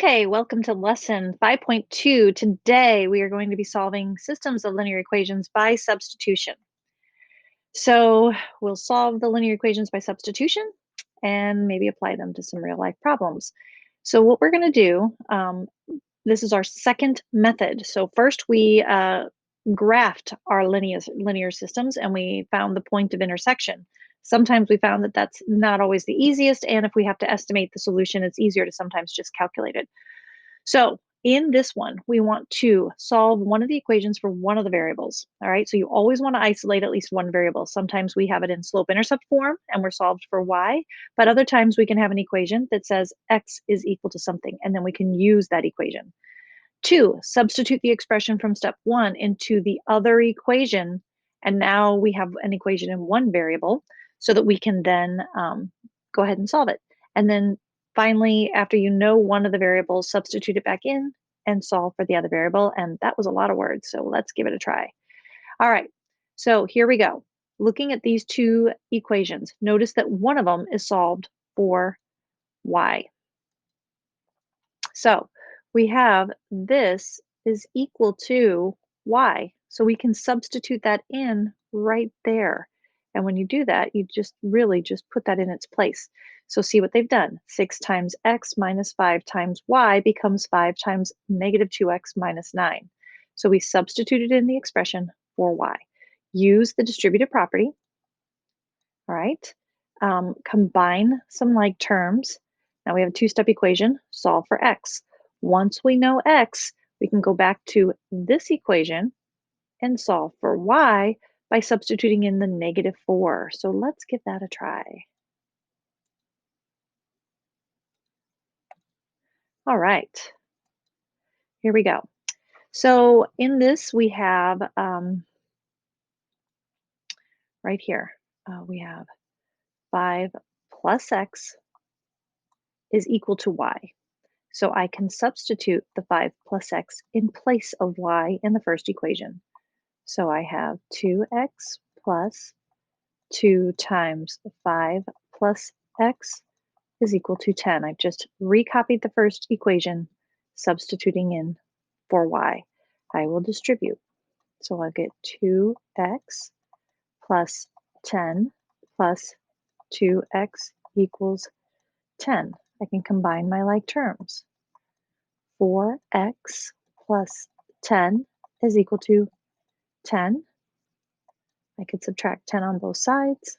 Okay, welcome to lesson 5.2. Today we are going to be solving systems of linear equations by substitution. So we'll solve the linear equations by substitution and maybe apply them to some real life problems. So what we're going to do, this is our second method. So first we graphed our linear systems and we found the point of intersection. Sometimes we found that that's not always the easiest, and if we have to estimate the solution, it's easier to sometimes just calculate it. So in this one, we want to solve one of the equations for one of the variables. All right, so you always want to isolate at least one variable. Sometimes we have it in slope-intercept form and we're solved for y, but other times we can have an equation that says x is equal to something, and then we can use that equation. Two, substitute the expression from step one into the other equation, and now we have an equation in one variable so that we can then go ahead and solve it. And then finally, after you know one of the variables, substitute it back in and solve for the other variable. And that was a lot of words, so let's give it a try. All right, so here we go. Looking at these two equations, notice that one of them is solved for y. So we have this is equal to y. So we can substitute that in right there. And when you do that, you just really just put that in its place. So see what they've done. 6 times x minus 5 times y becomes 5 times negative 2x minus 9. So we substituted in the expression for y. Use the distributive property. All right. Combine some like terms. Now we have a two-step equation, solve for x. Once we know x, we can go back to this equation and solve for y by substituting in the negative 4. So let's give that a try. All right, here we go. So in this, we have right here, we have 5 plus x is equal to y. So I can substitute the 5 plus x in place of y in the first equation. So I have 2x plus 2 times 5 plus x is equal to 10. I've just recopied the first equation, substituting in for y. I will distribute. So I'll get 2x plus 10 plus 2x equals 10. I can combine my like terms. 4x plus 10 is equal to 10. I could subtract 10 on both sides,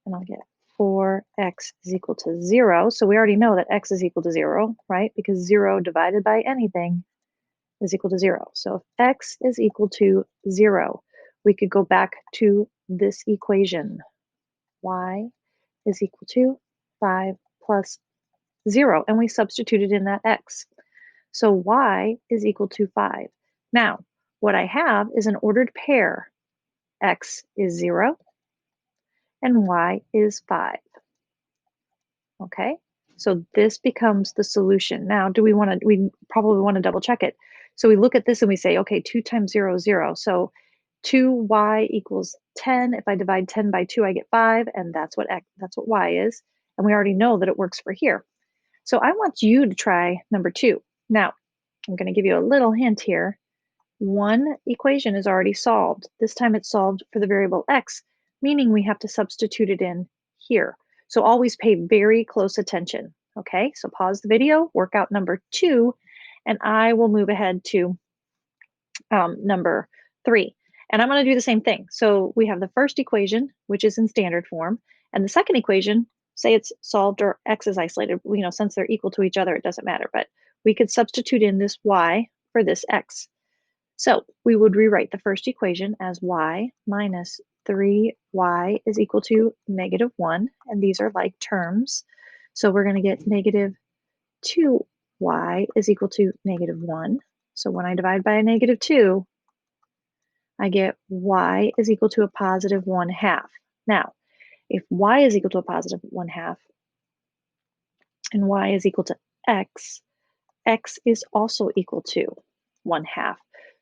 and I'll get 4x is equal to 0. So we already know that x is equal to 0, right? Because 0 divided by anything is equal to 0. So if x is equal to 0, we could go back to this equation. Y is equal to 5 plus 0, and we substituted in that x. So y is equal to 5. Now, what I have is an ordered pair. X is 0 and y is 5. Okay, so this becomes the solution. Now, we probably want to double check it. So we look at this and we say, okay, 2 times 0 is 0. So 2y equals 10. If I divide 10 by 2, I get 5, and that's what y is. And we already know that it works for here. So I want you to try number 2. Now, I'm going to give you a little hint here. One equation is already solved. This time it's solved for the variable x, meaning we have to substitute it in here. So always pay very close attention. Okay, so pause the video, work out number 2, and I will move ahead to number 3. And I'm going to do the same thing. So we have the first equation, which is in standard form, and the second equation, say it's solved or x is isolated. You know, since they're equal to each other, it doesn't matter. But we could substitute in this y for this x. So we would rewrite the first equation as y minus 3y is equal to negative 1, and these are like terms. So we're going to get negative 2y is equal to negative 1. So when I divide by a negative 2, I get y is equal to a positive 1/2. Now, if y is equal to a positive 1/2 and y is equal to x, x is also equal to 1/2.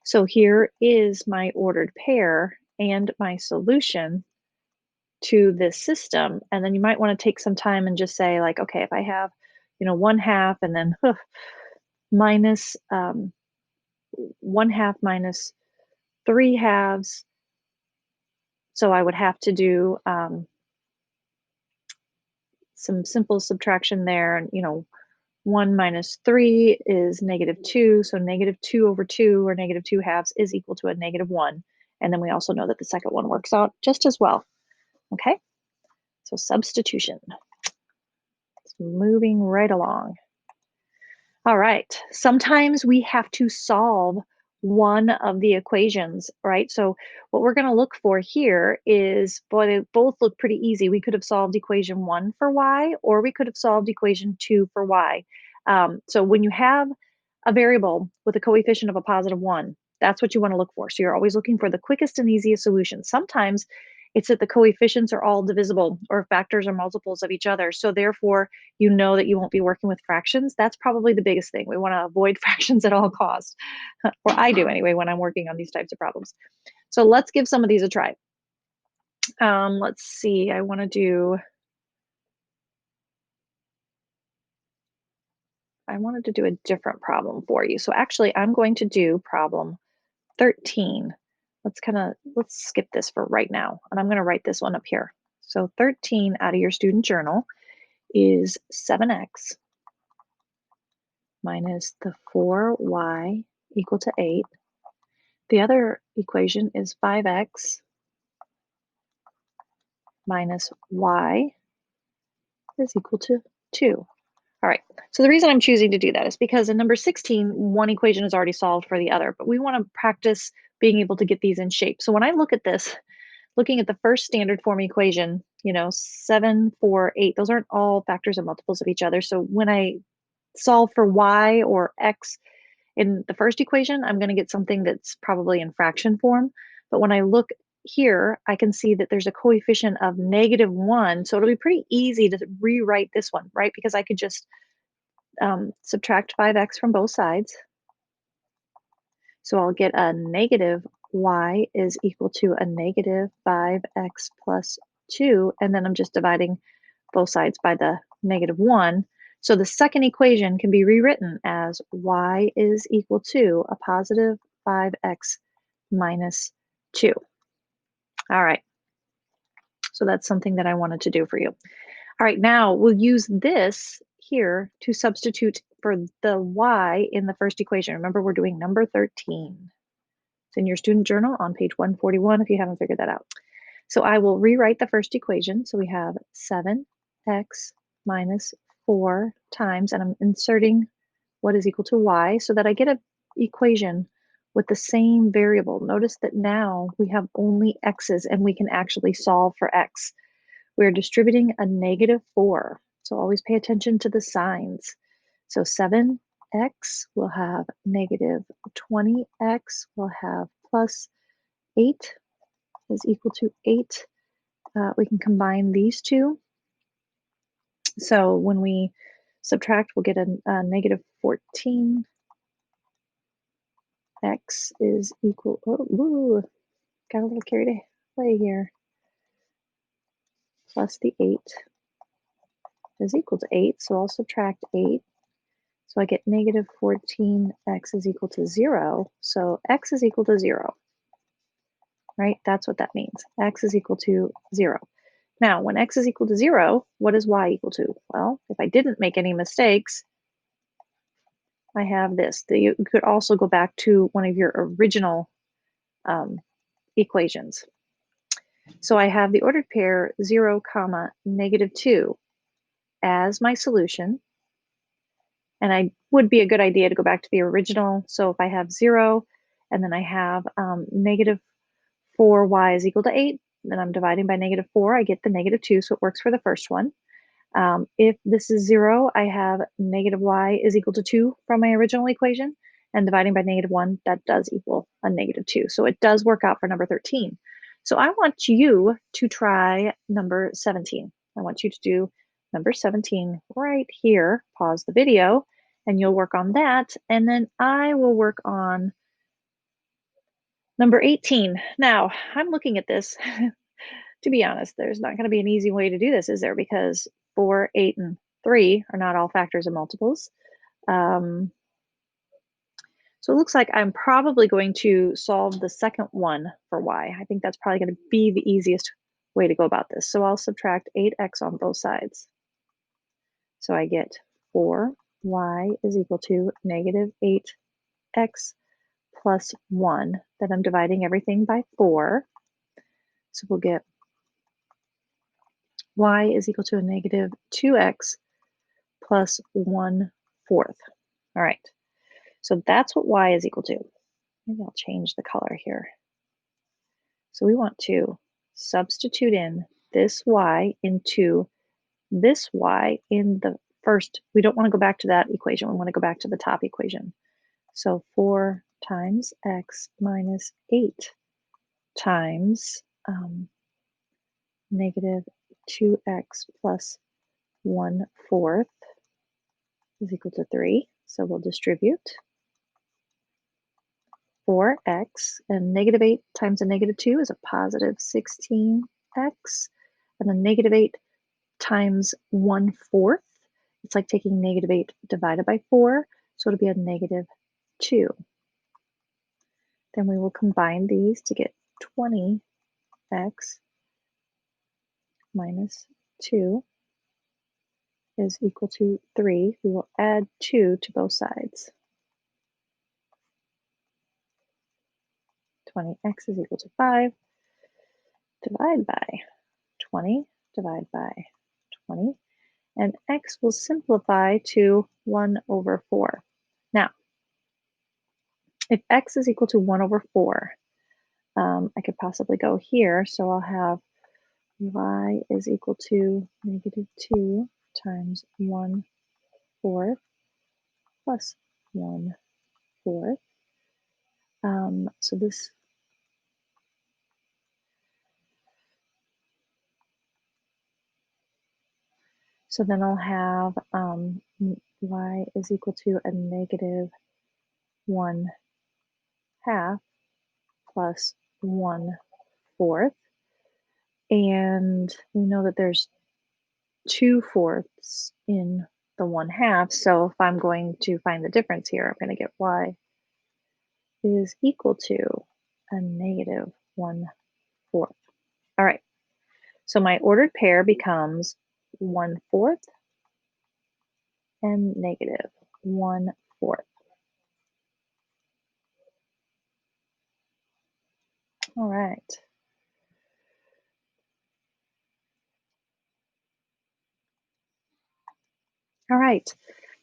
So here is my ordered pair and my solution to this system. And then you might want to take some time and just say, like, okay, if I have, 1/2 and then minus 1/2 minus 3/2. So I would have to do some simple subtraction there. And 1 minus 3 is -2. So -2/2 or -2/2 is equal to a -1. And then we also know that the second one works out just as well. Okay, so substitution. It's moving right along. All right, sometimes we have to solve one of the equations, right? So what we're going to look for here is, boy, they both look pretty easy. We could have solved equation 1 for y, or we could have solved equation 2 for y. So when you have a variable with a coefficient of a +1, that's what you want to look for. So you're always looking for the quickest and easiest solution. Sometimes it's that the coefficients are all divisible or factors or multiples of each other. So therefore, you know that you won't be working with fractions. That's probably the biggest thing. We want to avoid fractions at all costs. Or I do anyway when I'm working on these types of problems. So let's give some of these a try. Let's see, I wanted to do a different problem for you. So actually I'm going to do problem 13. Let's skip this for right now. And I'm going to write this one up here. So 13 out of your student journal is 7x minus the 4y equal to 8. The other equation is 5x minus y is equal to 2. All right, so the reason I'm choosing to do that is because in number 16, one equation is already solved for the other, but we want to practice being able to get these in shape. So when I look at this, looking at the first standard form equation, 7, 4, 8, those aren't all factors and multiples of each other. So when I solve for y or x in the first equation, I'm going to get something that's probably in fraction form. But when I look here, I can see that there's a coefficient of -1. So it'll be pretty easy to rewrite this one, right? Because I could just subtract 5x from both sides. So I'll get a negative y is equal to a negative 5x plus 2. And then I'm just dividing both sides by the -1. So the second equation can be rewritten as y is equal to a positive 5x minus 2. All right, so that's something that I wanted to do for you. All right, now we'll use this here to substitute for the y in the first equation. Remember, we're doing number 13. It's in your student journal on page 141 if you haven't figured that out. So I will rewrite the first equation. So we have 7x minus 4 times, and I'm inserting what is equal to y so that I get an equation with the same variable. Notice that now we have only x's and we can actually solve for x. We're distributing a -4, so always pay attention to the signs. So 7x will have -20x, will have plus 8 is equal to 8. We can combine these two. So when we subtract, we'll get a -14. X is equal, got a little carried away here. Plus the 8 is equal to 8. So I'll subtract 8. So I get -14x is equal to 0. So x is equal to 0, right? That's what that means. X is equal to 0. Now, when x is equal to 0, what is y equal to? Well, if I didn't make any mistakes, I have this. You could also go back to one of your original equations. So I have the ordered pair 0, comma, -2 as my solution. And I would be a good idea to go back to the original. So if I have 0 and then I have -4y is equal to 8, then I'm dividing by -4, I get the -2, so it works for the first one. If this is 0, I have -y is equal to 2 from my original equation, and dividing by -1, that does equal a -2. So it does work out for number 13. So I want you to try number 17. I want you to do number 17 right here. Pause the video, and you'll work on that, and then I will work on number 18. Now, I'm looking at this. To be honest, there's not going to be an easy way to do this, is there? Because 4, 8, and 3 are not all factors and multiples. So it looks like I'm probably going to solve the second one for y. I think that's probably going to be the easiest way to go about this. So I'll subtract 8x on both sides. So I get 4y is equal to negative 8x plus 1. Then I'm dividing everything by 4. So we'll get y is equal to a negative 2x plus 1/4. All right, so that's what y is equal to. Maybe I'll change the color here. So we want to substitute in this y into this y in the first. We don't want to go back to that equation. We want to go back to the top equation. So 4 times x minus 8 times negative 2x plus 1/4 is equal to 3. So we'll distribute 4x, and negative 8 times a negative 2 is a positive 16x, and then negative 8 times 1/4, it's like taking negative 8 divided by 4, so it'll be a negative 2. Then we will combine these to get 20x minus 2 is equal to 3. We will add 2 to both sides. 20x is equal to 5. Divide by 20, divide by 20, and x will simplify to 1/4. Now, if x is equal to 1/4, I could possibly go here, so I'll have y is equal to negative 2 times 1/4 plus 1/4. So then I'll have y is equal to a negative 1/2 plus 1/4. And we know that there's 2/4 in the 1/2. So if I'm going to find the difference here, I'm going to get y is equal to a negative 1/4. All right, so my ordered pair becomes 1/4 and negative 1/4. All right. All right.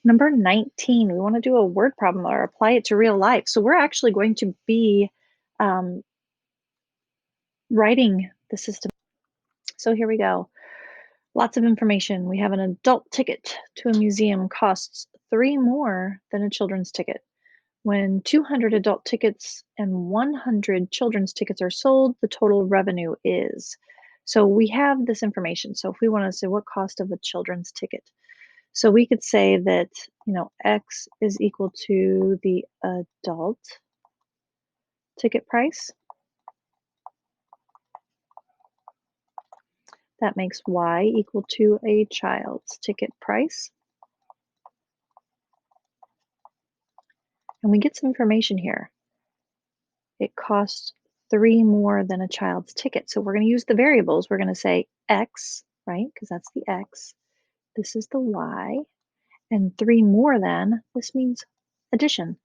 Number 19, we want to do a word problem or apply it to real life. So we're actually going to be writing the system. So here we go. Lots of information. We have an adult ticket to a museum costs 3 more than a children's ticket. When 200 adult tickets and 100 children's tickets are sold, the total revenue is. So we have this information. So if we want to say what cost of a children's ticket, so we could say that, X is equal to the adult ticket price. That makes Y equal to a child's ticket price. And we get some information here. It costs 3 more than a child's ticket. So we're going to use the variables. We're going to say X, right? Because that's the X. This is the Y. And 3 more than, this means addition.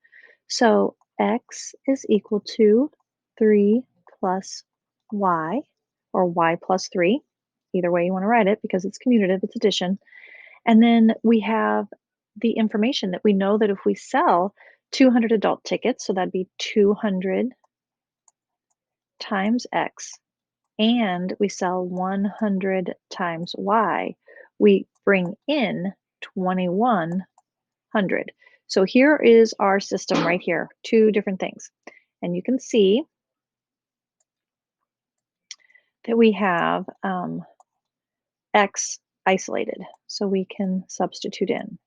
So X is equal to 3 plus Y, or Y plus 3. Either way you want to write it, because it's commutative, it's addition. And then we have the information that we know that if we sell 200 adult tickets, so that'd be 200 times X, and we sell 100 times Y, we bring in 2100. So here is our system right here, 2 different things. And you can see that we have X isolated, so we can substitute in.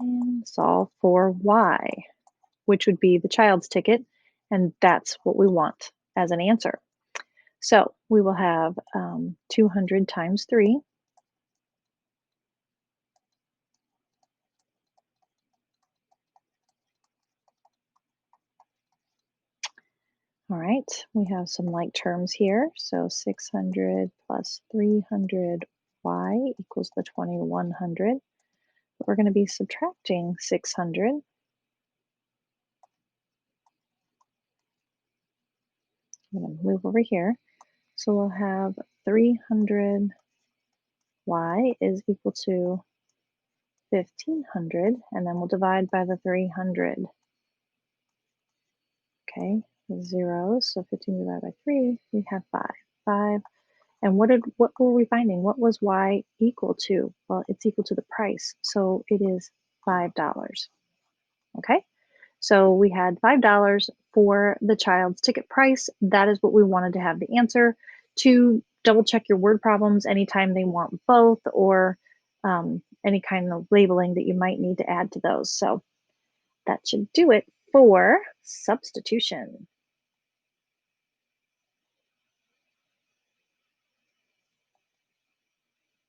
And solve for Y, which would be the child's ticket, and that's what we want as an answer. So we will have 200 times 3. All right, we have some like terms here. So 600 plus 300y equals the 2100. But we're going to be subtracting 600. I'm going to move over here. So we'll have 300y is equal to 1500, and then we'll divide by the 300. Okay, zeros. So 15 divided by 3, we have 5. 5. And what were we finding? What was y equal to? Well, it's equal to the price. So it is $5. Okay? So we had $5 for the child's ticket price. That is what we wanted to have the answer. To double check your word problems anytime they want both, or any kind of labeling that you might need to add to those. So that should do it for substitution.